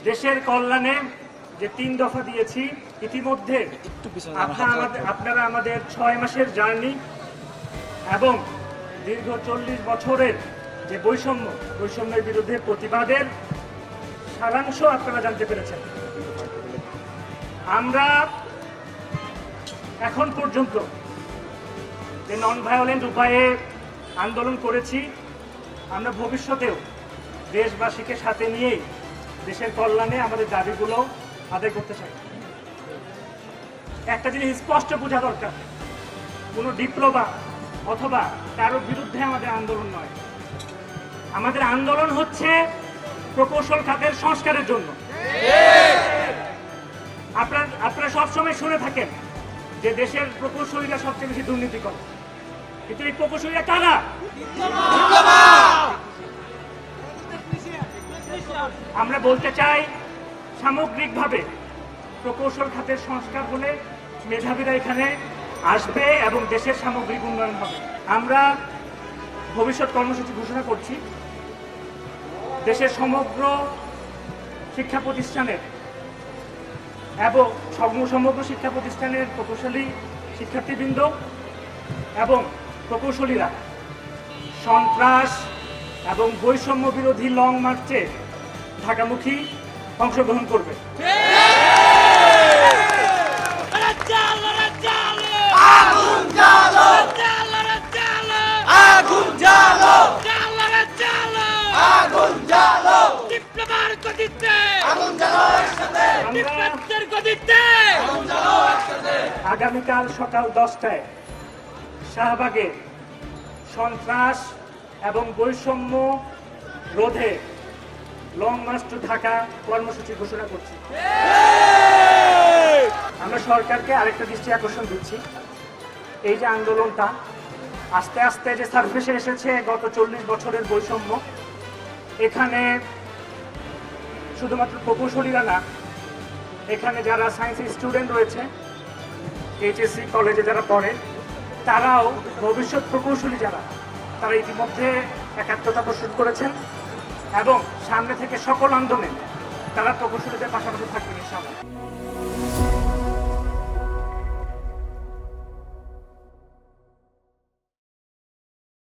দেশের কল্যাণে যে 3 দফা দিয়েছি, ইতিমধ্যে আপনারা আমাদের 6 মাসের জার্নি এবং দীর্ঘ 40 বছরের যে বৈষম্যের বিরুদ্ধে প্রতিবাদের সারাংশ আপনারা জানতে পেরেছেন। আমরা এখন পর্যন্ত যে নন ভায়োলেন্ট উপায়ে আন্দোলন করেছি, আমরা ভবিষ্যতেও দেশবাসীকে সাথে নিয়েই দেশের কল্যাণে আমাদের দাবিগুলো আদায় করতে চাই। একটা জিনিস স্পষ্ট বোঝা দরকার, কোনো ডিপ্লোমা অথবা কারোর বিরুদ্ধে আমাদের আন্দোলন নয়। আমাদের আন্দোলন হচ্ছে প্রকৌশল খাতের সংস্কারের জন্য। আপনারা সবসময় শুনে থাকেন যে দেশের প্রকৌশলীরা সবচেয়ে বেশি দুর্নীতি করে, কিন্তু এই প্রকৌশলীরা কারা? আমরা বলতে চাই, সামগ্রিকভাবে প্রকৌশল খাতের সংস্কার হলে মেধাবীরা এখানে আসবে এবং দেশের সামগ্রিক উন্নয়ন হবে। আমরা ভবিষ্যৎ কর্মসূচি ঘোষণা করছি। দেশের সমগ্র শিক্ষা প্রতিষ্ঠানের এবং সমগ্র শিক্ষা প্রতিষ্ঠানের প্রকৌশলী শিক্ষার্থীবৃন্দ এবং প্রকৌশলীরা সন্ত্রাস এবং বৈষম্য বিরোধী লং মার্চে ঢাকামুখী অংশগ্রহণ করবে। আগামীকাল সকাল 10টায় শাহবাগে সন্ত্রাস এবং বৈষম্য রোধে লং মার্চ টু ঢাকা কর্মসূচি ঘোষণা করছি। আমরা সরকারকে আরেকটা দৃষ্টি আকর্ষণ দিচ্ছি, এই যে আন্দোলনটা আস্তে আস্তে যে সারফেসে এসেছে গত 40 বছরের বৈষম্য, এখানে শুধুমাত্র প্রকৌশলীরা না, এখানে যারা সায়েন্সের স্টুডেন্ট রয়েছে, এইচএসসি কলেজে যারা পড়ে, তারাও ভবিষ্যৎ প্রকৌশলী যারা, তারা ইতিমধ্যে একাত্মতা প্রস্তুত করেছেন এবং সামনে থেকে সকল আন্দোলনে তারা প্রকৌশলীদের পাশাপাশি থাকবেন ইনশাআল্লাহ।